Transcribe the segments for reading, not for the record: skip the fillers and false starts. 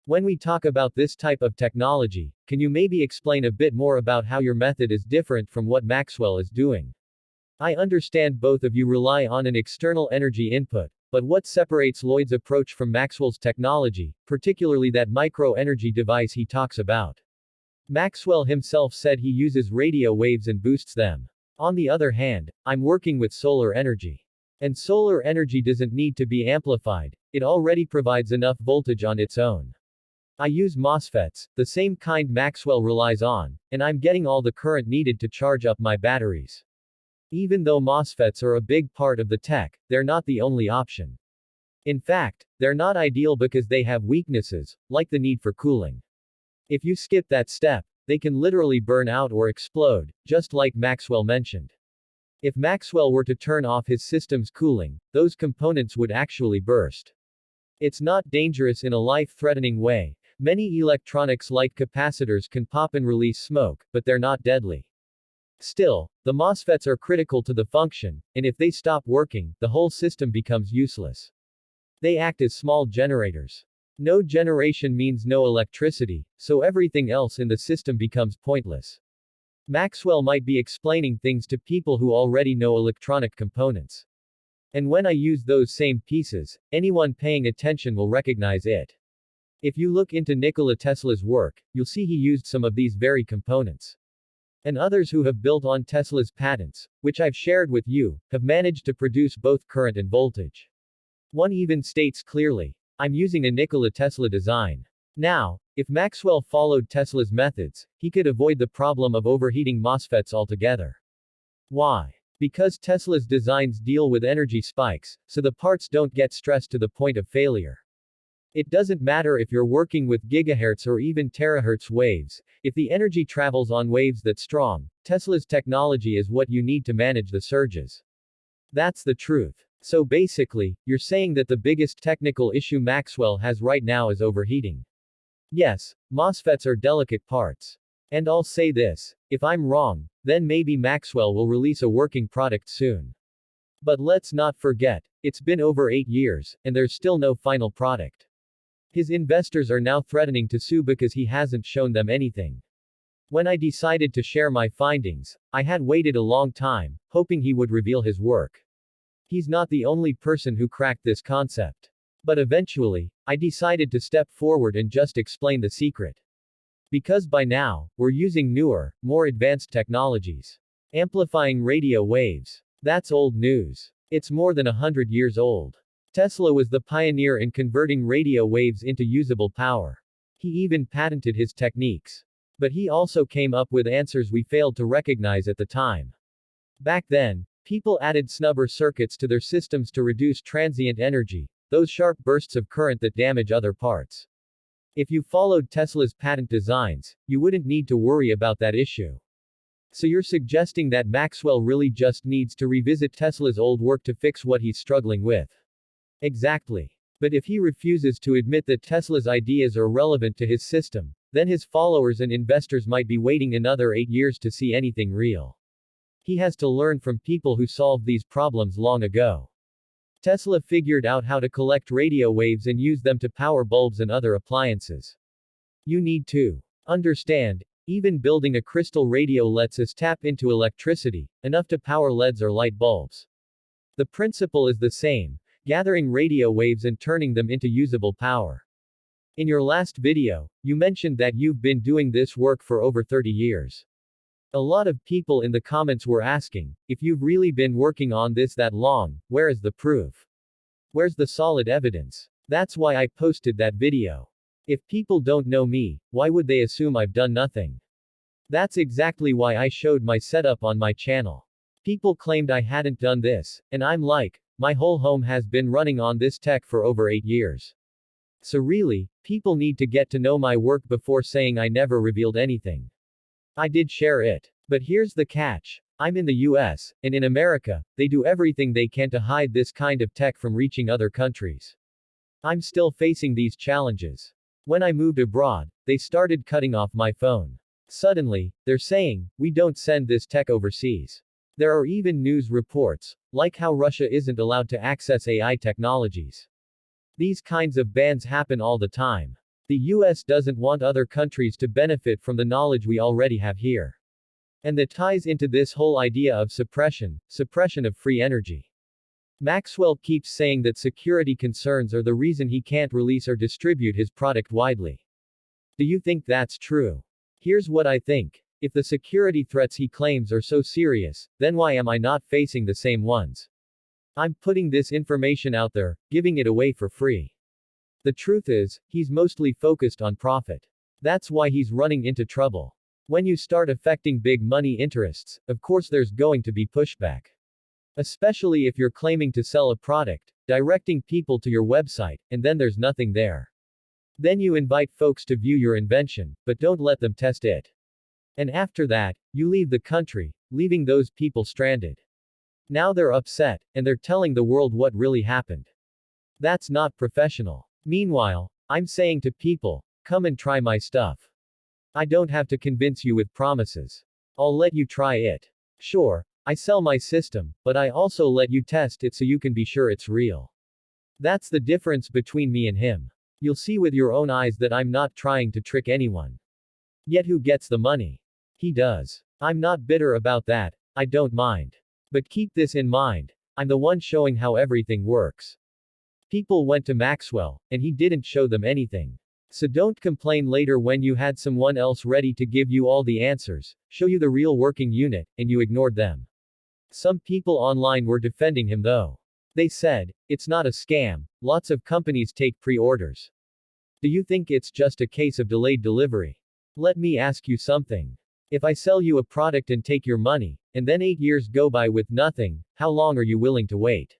When we talk about this type of technology, can you maybe explain a bit more about how your method is different from what Maxwell is doing? I understand both of you rely on an external energy input, but what separates Lloyd's approach from Maxwell's technology, particularly that micro-energy device he talks about? Maxwell himself said he uses radio waves and boosts them. On the other hand, I'm working with solar energy. And solar energy doesn't need to be amplified, it already provides enough voltage on its own. I use MOSFETs, the same kind Maxwell relies on, and I'm getting all the current needed to charge up my batteries. Even though MOSFETs are a big part of the tech, they're not the only option. In fact, they're not ideal because they have weaknesses, like the need for cooling. If you skip that step, they can literally burn out or explode, just like Maxwell mentioned. If Maxwell were to turn off his system's cooling, those components would actually burst. It's not dangerous in a life-threatening way. Many electronics like capacitors can pop and release smoke, but they're not deadly. Still, the MOSFETs are critical to the function, and if they stop working, the whole system becomes useless. They act as small generators. No generation means no electricity, so everything else in the system becomes pointless. Maxwell might be explaining things to people who already know electronic components. And when I use those same pieces, anyone paying attention will recognize it. If you look into Nikola Tesla's work, you'll see he used some of these very components. And others who have built on Tesla's patents, which I've shared with you, have managed to produce both current and voltage. One even states clearly, I'm using a Nikola Tesla design. Now, if Maxwell followed Tesla's methods, he could avoid the problem of overheating MOSFETs altogether. Why? Because Tesla's designs deal with energy spikes, so the parts don't get stressed to the point of failure. It doesn't matter if you're working with gigahertz or even terahertz waves, if the energy travels on waves that strong, Tesla's technology is what you need to manage the surges. That's the truth. So basically, you're saying that the biggest technical issue Maxwell has right now is overheating. Yes, MOSFETs are delicate parts. And I'll say this, if I'm wrong, then maybe Maxwell will release a working product soon. But let's not forget, it's been over 8 years, and there's still no final product. His investors are now threatening to sue because he hasn't shown them anything. When I decided to share my findings, I had waited a long time, hoping he would reveal his work. He's not the only person who cracked this concept. But eventually, I decided to step forward and just explain the secret. Because by now, we're using newer, more advanced technologies. Amplifying radio waves. That's old news. It's more than 100 years old. Tesla was the pioneer in converting radio waves into usable power. He even patented his techniques. But he also came up with answers we failed to recognize at the time. Back then, people added snubber circuits to their systems to reduce transient energy, those sharp bursts of current that damage other parts. If you followed Tesla's patent designs, you wouldn't need to worry about that issue. So you're suggesting that Maxwell really just needs to revisit Tesla's old work to fix what he's struggling with. Exactly. But if he refuses to admit that Tesla's ideas are relevant to his system, then his followers and investors might be waiting another 8 years to see anything real. He has to learn from people who solved these problems long ago. Tesla figured out how to collect radio waves and use them to power bulbs and other appliances. You need to understand, even building a crystal radio lets us tap into electricity, enough to power LEDs or light bulbs. The principle is the same, gathering radio waves and turning them into usable power. In your last video, you mentioned that you've been doing this work for over 30 years. A lot of people in the comments were asking, if you've really been working on this that long, where is the proof? Where's the solid evidence? That's why I posted that video. If people don't know me, why would they assume I've done nothing? That's exactly why I showed my setup on my channel. People claimed I hadn't done this, and I'm like, my whole home has been running on this tech for over 8 years. So really, people need to get to know my work before saying I never revealed anything. I did share it. But here's the catch. I'm in the US, and in America, they do everything they can to hide this kind of tech from reaching other countries. I'm still facing these challenges. When I moved abroad, they started cutting off my phone. Suddenly, they're saying, we don't send this tech overseas. There are even news reports, like how Russia isn't allowed to access AI technologies. These kinds of bans happen all the time. The US doesn't want other countries to benefit from the knowledge we already have here. And that ties into this whole idea of suppression of free energy. Maxwell keeps saying that security concerns are the reason he can't release or distribute his product widely. Do you think that's true? Here's what I think. If the security threats he claims are so serious, then why am I not facing the same ones? I'm putting this information out there, giving it away for free. The truth is, he's mostly focused on profit. That's why he's running into trouble. When you start affecting big money interests, of course there's going to be pushback. Especially if you're claiming to sell a product, directing people to your website, and then there's nothing there. Then you invite folks to view your invention, but don't let them test it. And after that, you leave the country, leaving those people stranded. Now they're upset, and they're telling the world what really happened. That's not professional. Meanwhile, I'm saying to people, come and try my stuff. I don't have to convince you with promises. I'll let you try it. Sure, I sell my system, but I also let you test it so you can be sure it's real. That's the difference between me and him. You'll see with your own eyes that I'm not trying to trick anyone. Yet who gets the money? He does. I'm not bitter about that, I don't mind. But keep this in mind, I'm the one showing how everything works. People went to Maxwell, and he didn't show them anything. So don't complain later when you had someone else ready to give you all the answers, show you the real working unit, and you ignored them. Some people online were defending him though. They said, it's not a scam, lots of companies take pre-orders. Do you think it's just a case of delayed delivery? Let me ask you something. If I sell you a product and take your money, and then 8 years go by with nothing, how long are you willing to wait?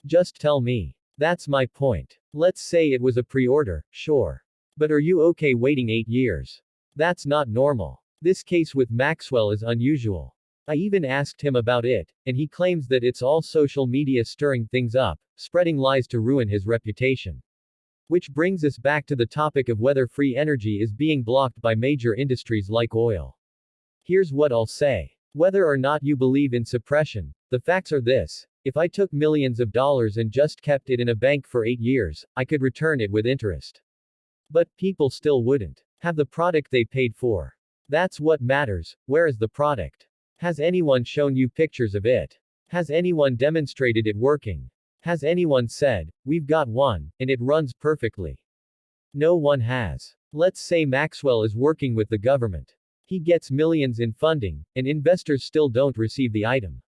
Just tell me. That's my point. Let's say it was a pre-order, sure. But are you okay waiting 8 years? That's not normal. This case with Maxwell is unusual. I even asked him about it, and he claims that it's all social media stirring things up, spreading lies to ruin his reputation. Which brings us back to the topic of whether free energy is being blocked by major industries like oil. Here's what I'll say. Whether or not you believe in suppression, the facts are this. If I took millions of dollars and just kept it in a bank for 8 years, I could return it with interest. But people still wouldn't have the product they paid for. That's what matters. Where is the product? Has anyone shown you pictures of it? Has anyone demonstrated it working? Has anyone said, we've got one, and it runs perfectly? No one has. Let's say Maxwell is working with the government. He gets millions in funding, and investors still don't receive the item.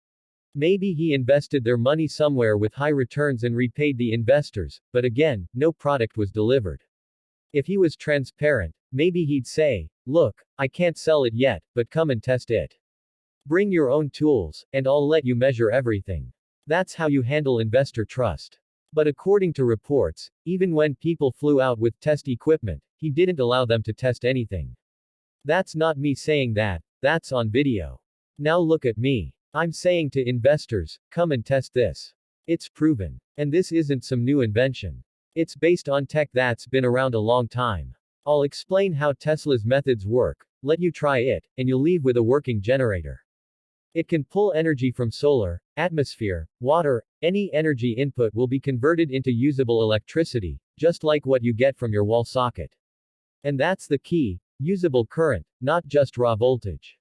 Maybe he invested their money somewhere with high returns and repaid the investors, but again, no product was delivered. If he was transparent, maybe he'd say, look, I can't sell it yet, but come and test it. Bring your own tools, and I'll let you measure everything. That's how you handle investor trust. But according to reports, even when people flew out with test equipment, he didn't allow them to test anything. That's not me saying that, that's on video. Now look at me. I'm saying to investors, come and test this. It's proven. And this isn't some new invention. It's based on tech that's been around a long time. I'll explain how Tesla's methods work, let you try it, and you'll leave with a working generator. It can pull energy from solar, atmosphere, water, any energy input will be converted into usable electricity, just like what you get from your wall socket. And that's the key, usable current, not just raw voltage.